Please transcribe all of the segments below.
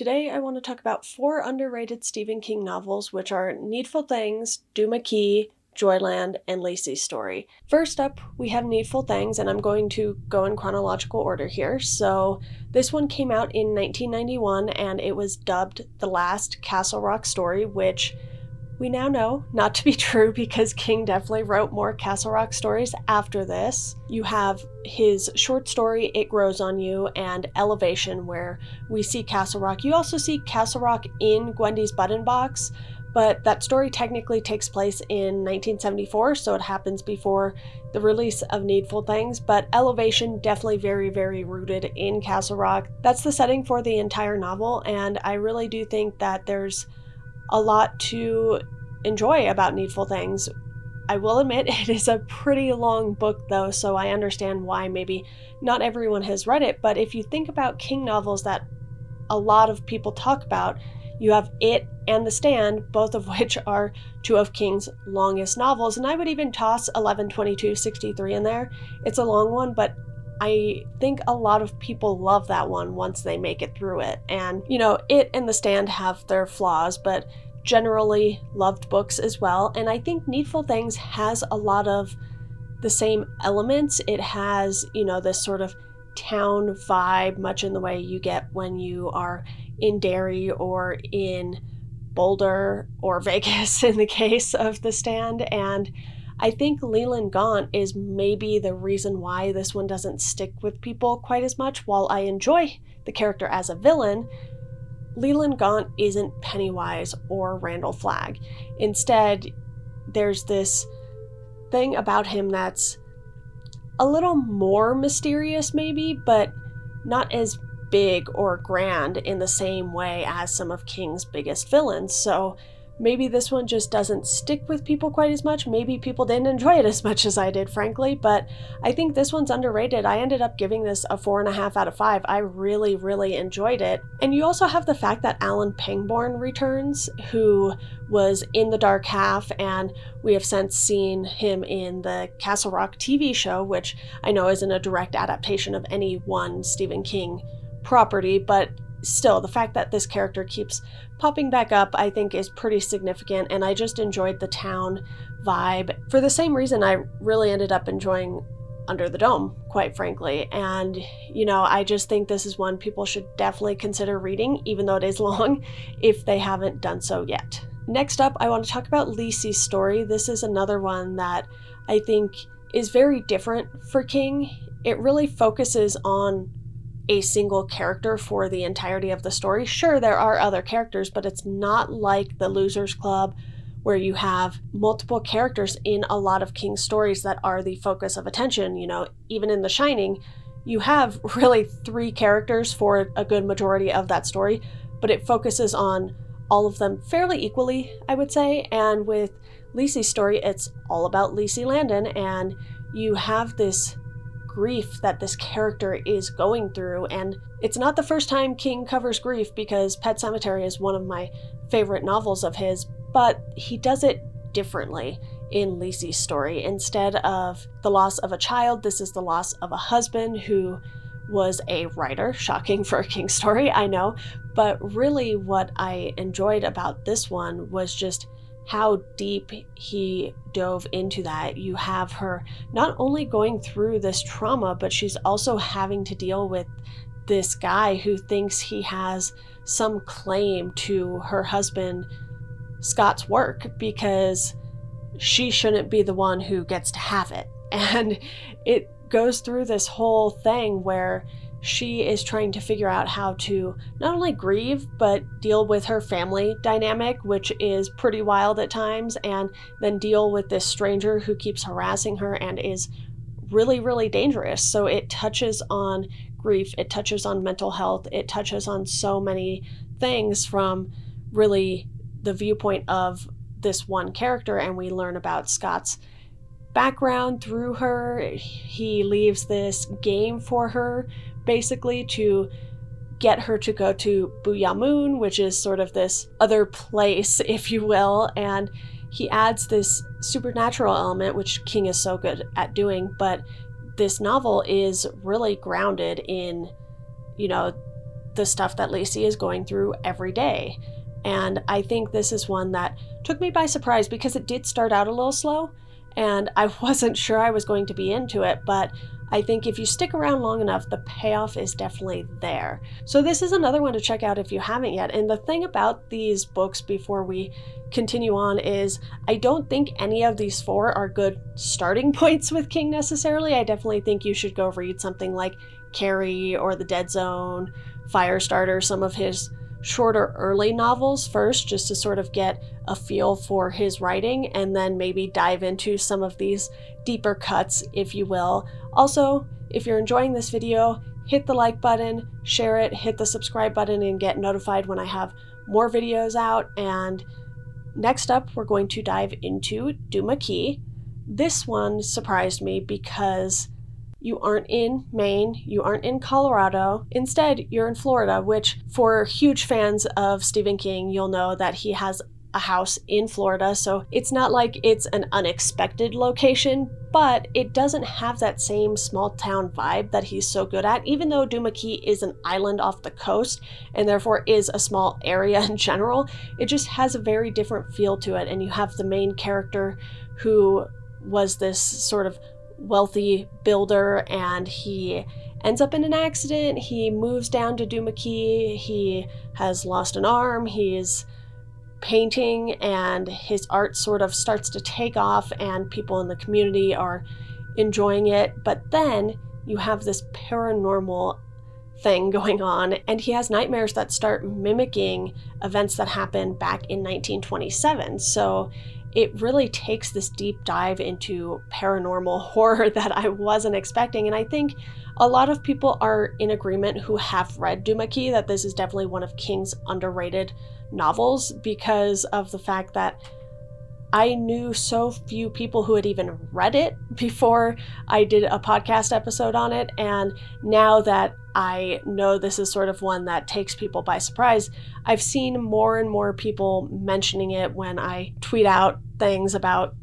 Today I want to talk about 4 underrated Stephen King novels, which are Needful Things, Duma Key, Joyland, and Lacey's Story. First up, we have Needful Things, and I'm going to go in chronological order here. So, this one came out in 1991, and it was dubbed The Last Castle Rock Story, which we now know not to be true because King definitely wrote more Castle Rock stories after this. You have his short story, It Grows on You, and Elevation, where we see Castle Rock. You also see Castle Rock in Gwendy's Button Box, but that story technically takes place in 1974, so it happens before the release of Needful Things, but Elevation definitely very, very rooted in Castle Rock. That's the setting for the entire novel, and I really do think that there's a lot to enjoy about Needful Things. I will admit it is a pretty long book though, so I understand why maybe not everyone has read it, but if you think about King novels that a lot of people talk about, you have It and The Stand, both of which are 2 of King's longest novels, and I would even toss 11/22/63 in there. It's a long one, but I think a lot of people love that one once they make it through it. And, It and The Stand have their flaws, but generally loved books as well. And I think Needful Things has a lot of the same elements. It has, this sort of town vibe, much in the way you get when you are in Derry or in Boulder or Vegas in the case of The Stand. And I think Leland Gaunt is maybe the reason why this one doesn't stick with people quite as much. While I enjoy the character as a villain, Leland Gaunt isn't Pennywise or Randall Flagg. Instead, there's this thing about him that's a little more mysterious maybe, but not as big or grand in the same way as some of King's biggest villains. So maybe this one just doesn't stick with people quite as much. Maybe people didn't enjoy it as much as I did, frankly, but I think this one's underrated. I ended up giving this a 4.5 out of 5. I really, really enjoyed it. And you also have the fact that Alan Pangborn returns, who was in The Dark Half, and we have since seen him in the Castle Rock TV show, which I know isn't a direct adaptation of any one Stephen King property, but still, the fact that this character keeps popping back up, I think, is pretty significant, and I just enjoyed the town vibe. For the same reason, I really ended up enjoying Under the Dome, quite frankly, and, I just think this is one people should definitely consider reading, even though it is long, if they haven't done so yet. Next up, I want to talk about Lacey's Story. This is another one that I think is very different for King. It really focuses on a single character for the entirety of the story. Sure, there are other characters, but it's not like The Losers Club, where you have multiple characters in a lot of King's stories that are the focus of attention. Even in The Shining, you have really 3 characters for a good majority of that story, but it focuses on all of them fairly equally, I would say. And with Lacey's Story, it's all about Lacey Landon, and you have this grief that this character is going through. And it's not the first time King covers grief, because Pet Sematary is one of my favorite novels of his, but he does it differently in Lacey's Story. Instead of the loss of a child, this is the loss of a husband who was a writer. Shocking for a King story, I know, but really what I enjoyed about this one was just how deep he dove into that. You have her not only going through this trauma, but she's also having to deal with this guy who thinks he has some claim to her husband Scott's work, because she shouldn't be the one who gets to have it. And it goes through this whole thing where she is trying to figure out how to not only grieve, but deal with her family dynamic, which is pretty wild at times, and then deal with this stranger who keeps harassing her and is really, really dangerous. So it touches on grief, it touches on mental health, it touches on so many things from really the viewpoint of this one character, and we learn about Scott's background through her. He leaves this game for her, basically, to get her to go to Booyah Moon, which is sort of this other place, if you will, and he adds this supernatural element, which King is so good at doing, but this novel is really grounded in, the stuff that Lacey is going through every day. And I think this is one that took me by surprise because it did start out a little slow and I wasn't sure I was going to be into it, but I think if you stick around long enough, the payoff is definitely there. So this is another one to check out if you haven't yet. And the thing about these books before we continue on is I don't think any of these four are good starting points with King necessarily. I definitely think you should go read something like Carrie or The Dead Zone, Firestarter, some of his shorter early novels first, just to sort of get a feel for his writing, and then maybe dive into some of these deeper cuts, if you will. Also, if you're enjoying this video, hit the like button, share it, hit the subscribe button, and get notified when I have more videos out. And next up, we're going to dive into Duma Key. This one surprised me because you aren't in Maine, you aren't in Colorado. Instead, you're in Florida, which for huge fans of Stephen King, you'll know that he has a house in Florida. So it's not like it's an unexpected location, but it doesn't have that same small town vibe that he's so good at, even though Duma Key is an island off the coast and therefore is a small area in general. It just has a very different feel to it. And you have the main character who was this sort of wealthy builder, and he ends up in an accident. He moves down to Duma Key. He has lost an arm. He's painting, and his art sort of starts to take off, and people in the community are enjoying it. But then you have this paranormal thing going on, and he has nightmares that start mimicking events that happened back in 1927. So it really takes this deep dive into paranormal horror that I wasn't expecting. And I think a lot of people are in agreement who have read Duma Key that this is definitely one of King's underrated novels, because of the fact that I knew so few people who had even read it before I did a podcast episode on it. And now that I know this is sort of one that takes people by surprise, I've seen more and more people mentioning it when I tweet out things about,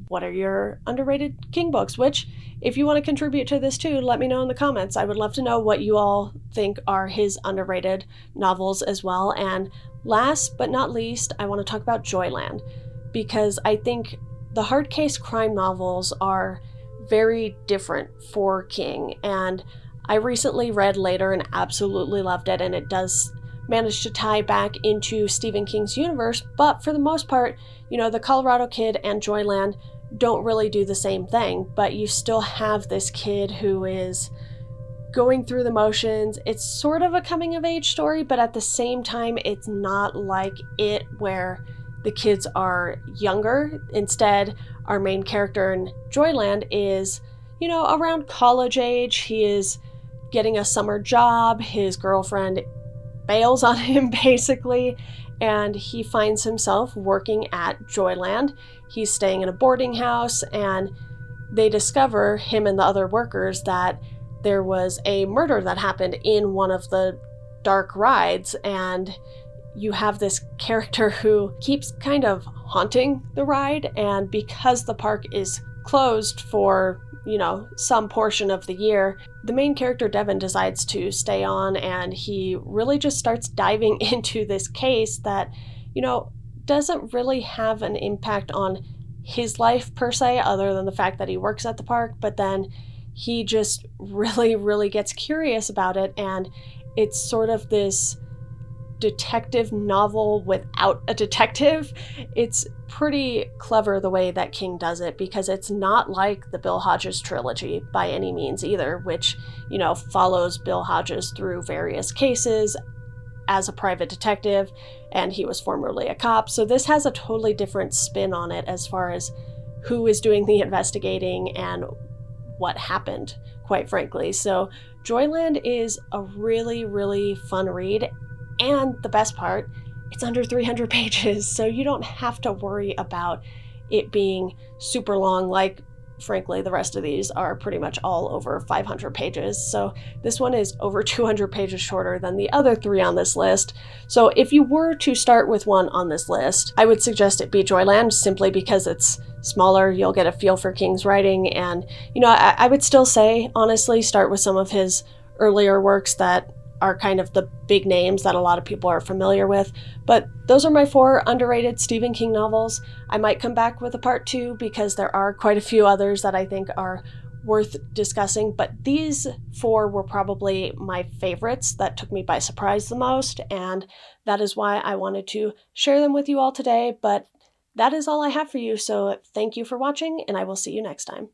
what are your underrated King books? Which, if you want to contribute to this too, let me know in the comments. I would love to know what you all think are his underrated novels as well. And last but not least, I want to talk about Joyland, because I think the hard case crime novels are very different for King. And I recently read Later and absolutely loved it, and it does manage to tie back into Stephen King's universe, but for the most part, The Colorado Kid and Joyland don't really do the same thing, but you still have this kid who is going through the motions. It's sort of a coming of age story, but at the same time, it's not like it where the kids are younger. Instead, our main character in Joyland is, around college age. He is getting a summer job. His girlfriend bails on him basically, and he finds himself working at Joyland. He's staying in a boarding house, and they discover, him and the other workers, that there was a murder that happened in one of the dark rides, and you have this character who keeps kind of haunting the ride. And because the park is closed for some portion of the year, the main character Devin decides to stay on, and he really just starts diving into this case that doesn't really have an impact on his life per se, other than the fact that he works at the park. But then he just really gets curious about it, and it's sort of this detective novel without a detective. It's pretty clever the way that King does it, because it's not like the Bill Hodges trilogy by any means either, which, follows Bill Hodges through various cases as a private detective, and he was formerly a cop. So this has a totally different spin on it as far as who is doing the investigating and what happened, quite frankly. So Joyland is a really fun read. And the best part, it's under 300 pages, so you don't have to worry about it being super long, like, frankly, the rest of these are pretty much all over 500 pages. So this one is over 200 pages shorter than the other three on this list. So if you were to start with one on this list, I would suggest it be Joyland, simply because it's smaller. You'll get a feel for King's writing, and, I would still say, honestly, start with some of his earlier works that are kind of the big names that a lot of people are familiar with. But those are my 4 underrated Stephen King novels. I might come back with a part 2 because there are quite a few others that I think are worth discussing, but these 4 were probably my favorites that took me by surprise the most, and that is why I wanted to share them with you all today. But that is all I have for you, so thank you for watching, and I will see you next time.